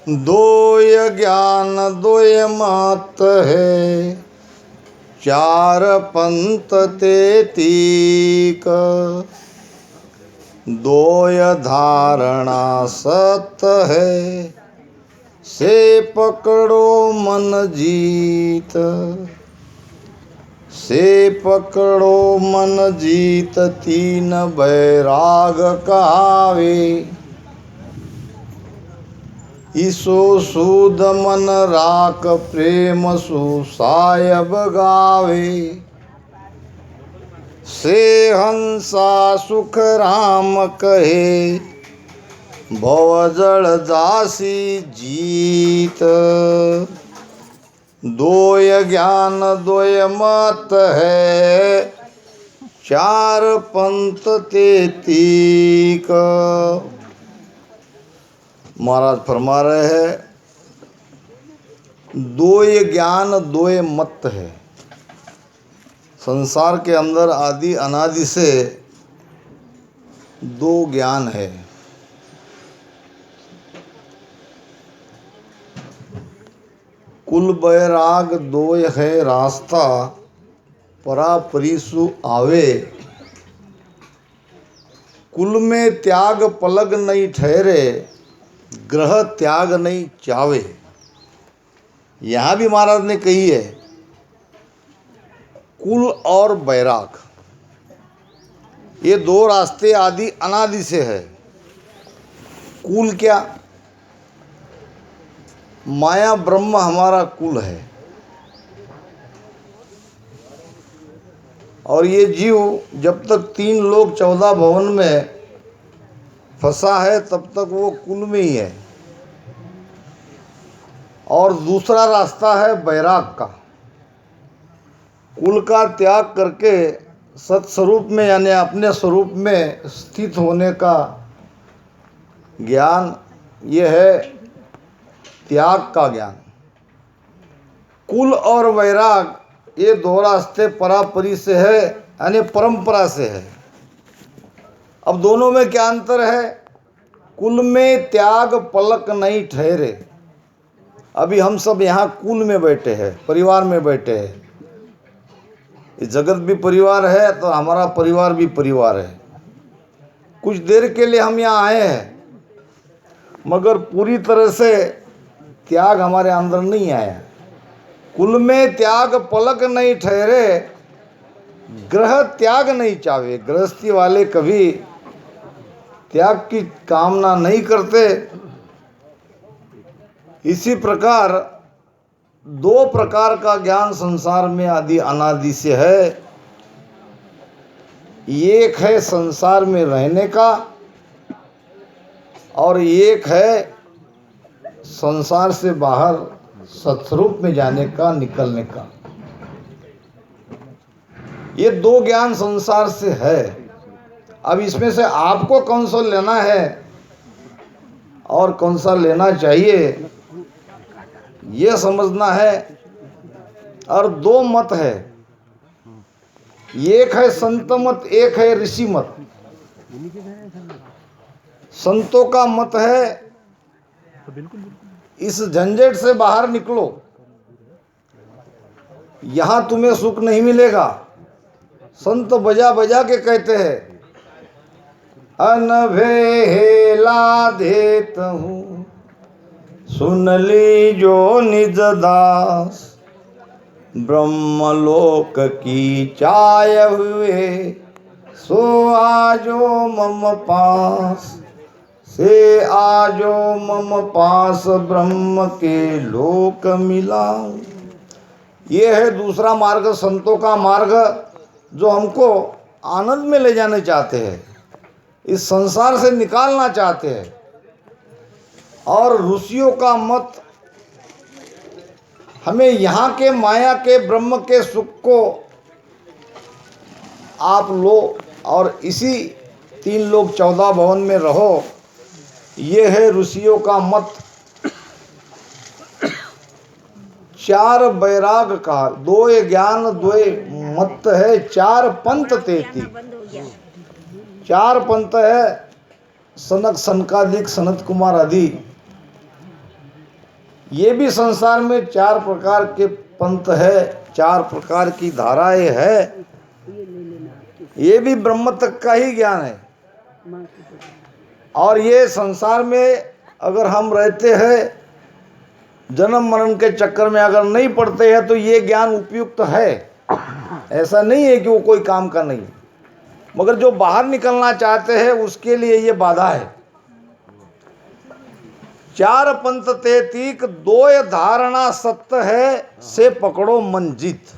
दोय ज्ञान दोय मत है, चार पंथ तेतीक। दोय धारणा सत है, से पकड़ो मन जीत। से पकड़ो मन जीत, तीन बैराग कहावे। ईसो सूद मन राख, प्रेम सु सायब गावे। से हंसा सुख राम कहे, भवजल दासी जीत। दोय ज्ञान दोय मत है, चार पंथ तेतीक। महाराज फरमा रहे हैं, दोय ज्ञान दोय मत है। संसार के अंदर आदि अनादि से दो ज्ञान है। कुल बैराग दोय है रास्ता, परापरीसु आवे। कुल में त्याग पलग नहीं ठहरे, ग्रह त्याग नहीं चावे। यहाँ भी महाराज ने कही है, कुल और बैराग ये दो रास्ते आदि अनादि से है। कुल क्या? माया ब्रह्म हमारा कुल है, और ये जीव जब तक 3 लोक 14 भवन में फंसा है तब तक वो कुल में ही है। और दूसरा रास्ता है बैराग का, कुल का त्याग करके सत्स्वरूप में यानी अपने स्वरूप में स्थित होने का ज्ञान। ये है त्याग का ज्ञान। कुल और वैराग ये दो रास्ते परापरी से है, यानी परंपरा से है। अब दोनों में क्या अंतर है? कुल में त्याग पलक नहीं ठहरे। अभी हम सब यहाँ कुल में बैठे हैं, परिवार में बैठे हैं। इस जगत भी परिवार है तो हमारा परिवार भी परिवार है। कुछ देर के लिए हम यहाँ आए हैं, मगर पूरी तरह से त्याग हमारे अंदर नहीं आया। कुल में त्याग पलक नहीं ठहरे, ग्रह त्याग नहीं चावे। गृहस्थी वाले कभी त्याग की कामना नहीं करते। इसी प्रकार दो प्रकार का ज्ञान संसार में आदि अनादि से है। एक है संसार में रहने का, और एक है संसार से बाहर सत्स्वरूप में जाने का, निकलने का। ये दो ज्ञान संसार से है। अब इसमें से आपको कौन सा लेना है और कौन सा लेना चाहिए, ये समझना है। और दो मत है, एक है संत मत, एक है ऋषि मत। संतों का मत है इस झंझट से बाहर निकलो, यहां तुम्हें सुख नहीं मिलेगा। संत बजा बजा के कहते हैं, अनभेला देत हूँ सुन ली जो निज दास। ब्रह्मलोक की चाय हुए सो आजो मम पास। से आजो मम पास ब्रह्म के लोक मिला। ये है दूसरा मार्ग, संतों का मार्ग, जो हमको आनंद में ले जाने चाहते हैं, इस संसार से निकालना चाहते हैं। और ऋषियों का मत हमें यहाँ के माया के ब्रह्म के सुख को आप लो और इसी 3 लोक 14 भवन में रहो। ये है ऋषियों का मत। 4 बैराग का, 2 ज्ञान 2 मत है, 4 पंथ तेती। 4 पंथ है, सनक सनकादिक सनत कुमार आदि। ये भी संसार में 4 प्रकार के पंथ है, 4 प्रकार की धाराएं है। ये भी ब्रह्म तक का ही ज्ञान है। और ये संसार में अगर हम रहते हैं, जन्म मरण के चक्कर में अगर नहीं पड़ते हैं तो ये ज्ञान उपयुक्त है। ऐसा नहीं है कि वो कोई काम का नहीं, मगर जो बाहर निकलना चाहते हैं उसके लिए ये बाधा है। 4 पंथ तेतीक 2 धारणा सत्य है, से पकड़ो मन जीत।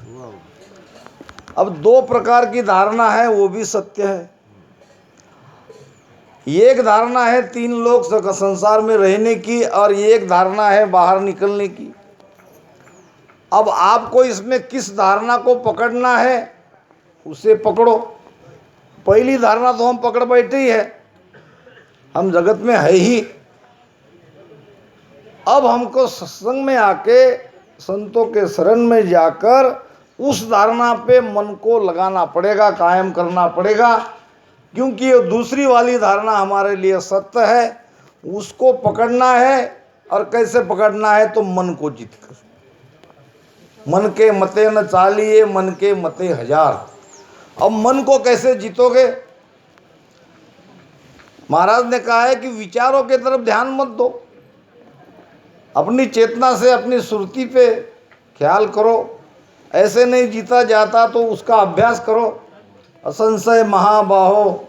अब 2 प्रकार की धारणा है, वो भी सत्य है। एक धारणा है 3 लोग संसार में रहने की, और एक धारणा है बाहर निकलने की। अब आपको इसमें किस धारणा को पकड़ना है, उसे पकड़ो। पहली धारणा तो हम पकड़ बैठे ही है, हम जगत में है ही। अब हमको सत्संग में आके संतों के शरण में जाकर उस धारणा पे मन को लगाना पड़ेगा, कायम करना पड़ेगा, क्योंकि ये दूसरी वाली धारणा हमारे लिए सत्य है। उसको पकड़ना है। और कैसे पकड़ना है? तो मन को जीत कर। मन के मते न चालिए, मन के मते 1000। अब मन को कैसे जीतोगे? महाराज ने कहा है कि विचारों के तरफ ध्यान मत दो, अपनी चेतना से अपनी सुरती पे ख्याल करो। ऐसे नहीं जीता जाता तो उसका अभ्यास करो। असंशय महाबाहो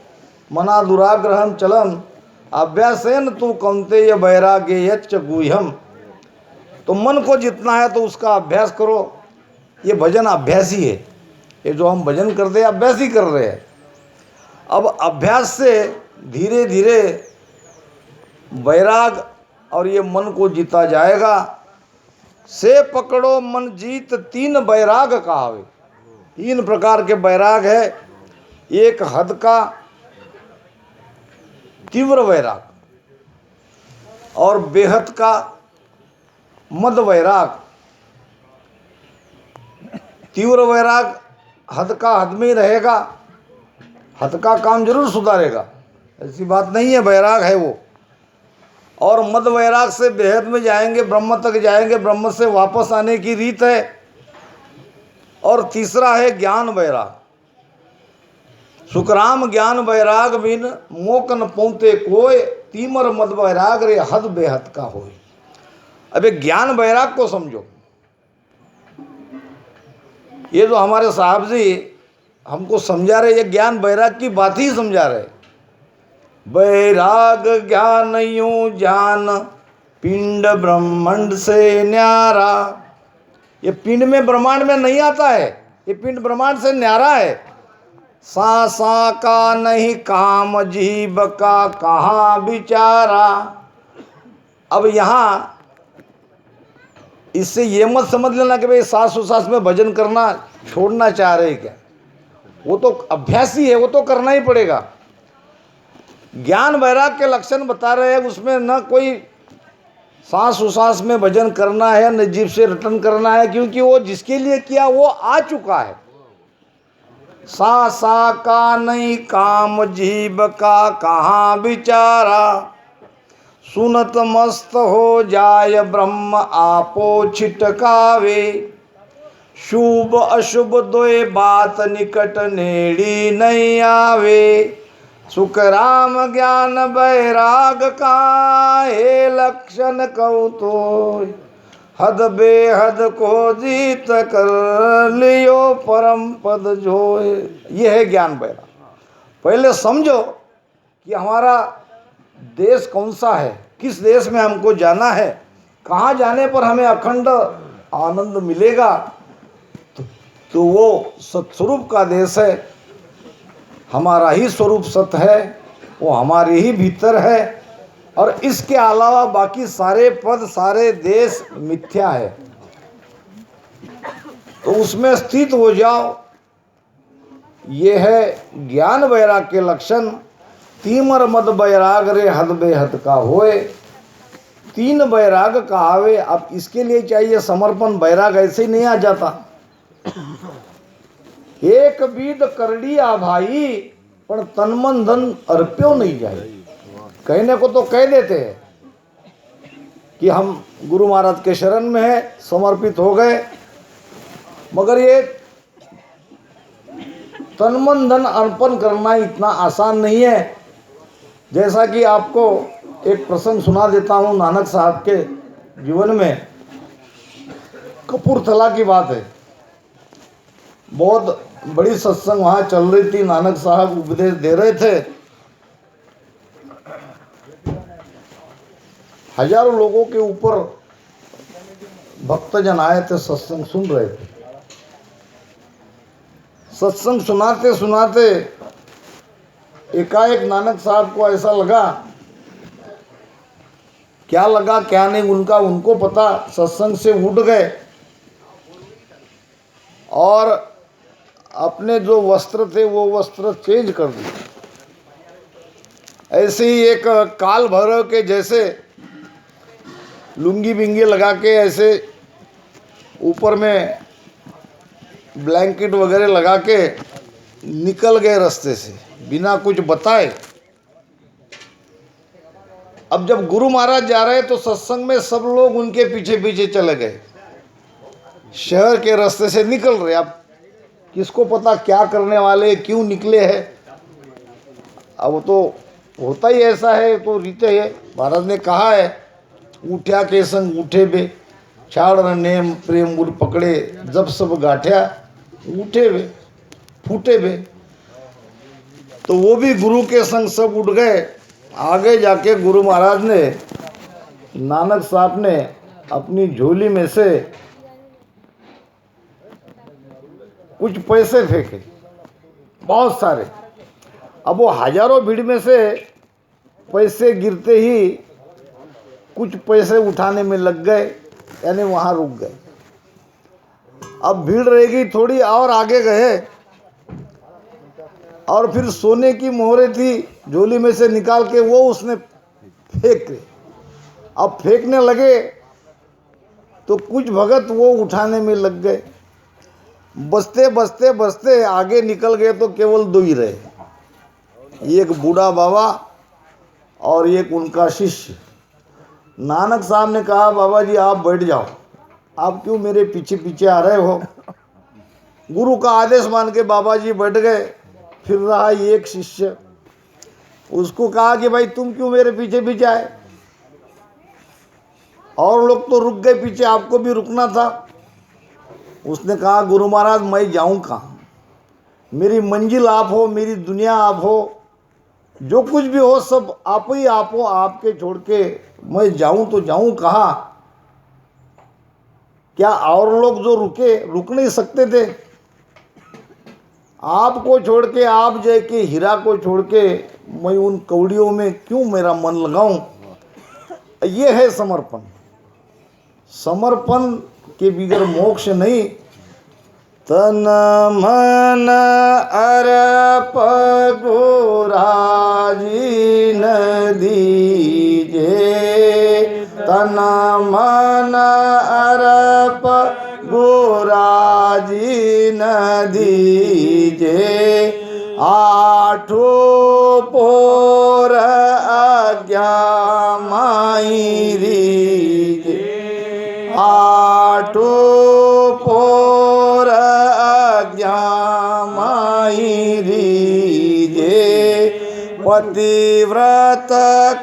मना दुराग्रहम चलम अभ्यासेन तू कौन्तेय वैराग्य यच्च गुह्यम। तो मन को जितना है तो उसका अभ्यास करो। ये भजन अभ्यास ही है। ये जो हम भजन करते हैं अभ्यास ही कर रहे हैं। अब अभ्यास से धीरे धीरे वैराग और ये मन को जीता जाएगा। से पकड़ो मन जीत 3 वैराग कहावे। 3 प्रकार के वैराग है। एक हद का तीव्र वैराग, और बेहद का मद वैराग। तीव्र वैराग हद का हद में ही रहेगा, हद का काम जरूर सुधारेगा, ऐसी बात नहीं है, वैराग है वो। और मद वैराग से बेहद में जाएंगे, ब्रह्म तक जाएंगे, ब्रह्म से वापस आने की रीत है। और तीसरा है ज्ञान वैराग। सुखराम ज्ञान वैराग बिन मोकन पौते कोय, तीमर मद वैराग रे हद बेहद का होय। अब एक ज्ञान वैराग को समझो। ये जो हमारे साहब जी हमको समझा रहे, ये ज्ञान वैराग की बात ही समझा रहे। वैराग ज्ञान यूं जान पिंड ब्रह्मांड से न्यारा। ये पिंड में ब्रह्मांड में नहीं आता है, ये पिंड ब्रह्मांड से न्यारा है। सा का नहीं काम जीव का कहाँ विचारा। अब यहाँ इससे ये मत समझ लेना कि भाई सास उसास में भजन करना छोड़ना चाह रहे क्या। वो तो अभ्यास ही है, वो तो करना ही पड़ेगा। ज्ञान वैराग के लक्षण बता रहे हैं, उसमें न कोई सांस उसास में भजन करना है, न जीभ से रटन करना है, क्योंकि वो जिसके लिए किया वो आ चुका है। सा का नहीं काम जीव का कहाँ विचारा। सुनत मस्त हो जाय ब्रह्म आपो छिटकावे। शुभ अशुभ दोए बात निकट नेड़ी नहीं आवे। सुख राम ज्ञान वैराग का हे लक्षण कहूँ तो। हद बेहद को जीत कर लियो परम पद जोए। ये है ज्ञान वैराग। पहले समझो कि हमारा देश कौन सा है, किस देश में हमको जाना है, कहाँ जाने पर हमें अखंड आनंद मिलेगा। तो वो सत्स्वरूप का देश है। हमारा ही स्वरूप सत्य है, वो हमारे ही भीतर है। और इसके अलावा बाकी सारे पद, सारे देश मिथ्या है। तो उसमें स्थित हो जाओ। ये है ज्ञान वैराग के लक्षण। तीमर मद वैराग रे हद बेहद का होए। 3 वैराग कहावे। अब इसके लिए चाहिए समर्पण। वैराग ऐसे ही नहीं आ जाता। एक बीद करड़ी आ भाई, पर तन मन धन अर्प्यो नहीं जाए। कहने को तो कह देते हैं कि हम गुरु महाराज के शरण में हैं, समर्पित हो गए। मगर ये तन मन धन अर्पण करना इतना आसान नहीं है। जैसा कि आपको एक प्रसंग सुना देता हूँ नानक साहब के जीवन में। कपूरथला की बात है। बहुत बड़ी सत्संग वहाँ चल रही थी, नानक साहब उपदेश दे रहे थे। हजारों लोगों के ऊपर भक्तजन आए थे, सत्संग सुन रहे थे। सत्संग सुनाते सुनाते एकाएक नानक साहब को ऐसा लगा, क्या लगा क्या नहीं उनको पता, सत्संग से उठ गए और अपने जो वस्त्र थे वो वस्त्र चेंज कर दिए। ऐसे ही एक काल भैरव के जैसे लुंगी बिंगी लगा के ऐसे ऊपर में ब्लैंकेट वगैरह लगा के निकल गए रास्ते से बिना कुछ बताए। अब जब गुरु महाराज जा रहे तो सत्संग में सब लोग उनके पीछे पीछे चले गए, शहर के रास्ते से निकल रहे। अब किसको पता क्या करने वाले, क्यों निकले हैं। अब तो होता ही ऐसा है, तो रीते है। महाराज ने कहा है, उठ्या के संग उठे बे, छाड़ नेम प्रेम गुर पकड़े, जब सब गाठ्या उठे बे फूटे बे। तो वो भी गुरु के संग सब उठ गए। आगे जाके गुरु महाराज ने, नानक साहब ने अपनी झोली में से कुछ पैसे फेंके, बहुत सारे। अब वो हजारों भीड़ में से पैसे गिरते ही कुछ पैसे उठाने में लग गए, यानी वहाँ रुक गए। अब भीड़ रहेगी थोड़ी, और आगे गए और फिर सोने की मोहरें थी, झोली में से निकाल के वो उसने फेंक दी। अब फेंकने लगे तो कुछ भगत वो उठाने में लग गए। बचते बचते बचते आगे निकल गए तो केवल दो ही रहे, एक बूढ़ा बाबा और एक उनका शिष्य। नानक साहब ने कहा, बाबा जी आप बैठ जाओ, आप क्यों मेरे पीछे पीछे आ रहे हो। गुरु का आदेश मान के बाबा जी बैठ गए। फिर रहा एक शिष्य, उसको कहा कि भाई तुम क्यों मेरे पीछे पीछे आए, और लोग तो रुक गए पीछे, आपको भी रुकना था। उसने कहा, गुरु महाराज मैं जाऊं कहाँ, मेरी मंजिल आप हो, मेरी दुनिया आप हो, जो कुछ भी हो सब आप ही आप हो, आपके छोड़ के मैं जाऊं तो जाऊं कहाँ। क्या और लोग जो रुक नहीं सकते थे। आपको छोड़ के, आप जय के हीरा को छोड़ के मैं उन कौड़ियों में क्यों मेरा मन लगाऊं। ये है समर्पण। समर्पण के बिगर मोक्ष नहीं। तन मन अर्प गुराजी न दीजे, तन मन अर्प गुराजी न दीजे, आठो पोर आज्ञा माई रीजे, आठो पोर आज्ञा माई रीजे, पतिव्रत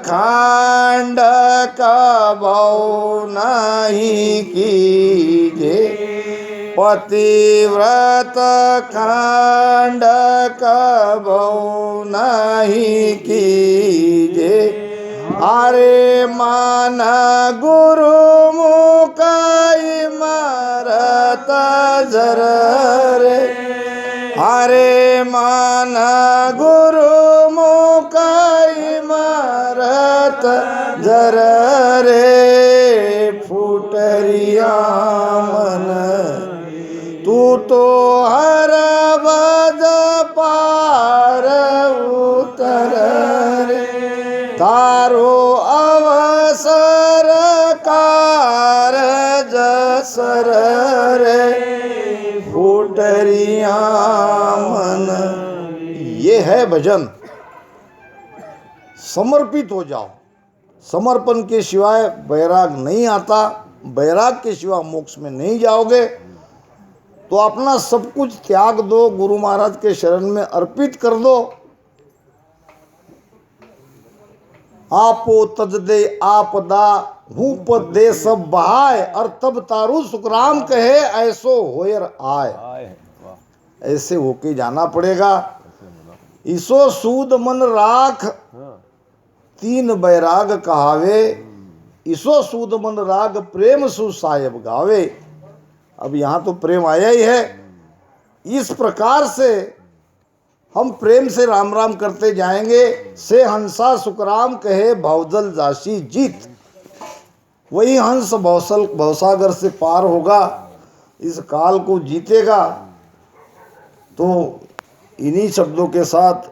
खांड का भाव नहीं कीजे, पतिव्रत खांड का भाव नहीं कीजे। अरे मान गुरु मुकाई मारत जर रे, अरे मान गुरु मुकाई मारत जर रे, फुटरिया मन तू तो हर बज पार उतर रे, तारो अवसर कार जसर रे, फुटरिया मन। ये है भजन। समर्पित हो जाओ, समर्पण के सिवाय वैराग नहीं आता, वैराग के सिवा मोक्ष में नहीं जाओगे। तो अपना सब कुछ त्याग दो, गुरु महाराज के शरण में अर्पित कर दो। आपो तज दे आपदा हूप दे सब बहाय, और तब तारू सुखराम कहे ऐसो होयर आय। ऐसे होके जाना पड़ेगा। ईसो सूद मन राख तीन बैराग कहावे, ईसो सूद मन राग प्रेम सु साहेब गावे। अब यहाँ तो प्रेम आया ही है। इस प्रकार से हम प्रेम से राम राम करते जाएंगे। से हंसा सुखराम कहे भवजल जासी जीत। वही हंस भवसागर से पार होगा, इस काल को जीतेगा। तो इन्हीं शब्दों के साथ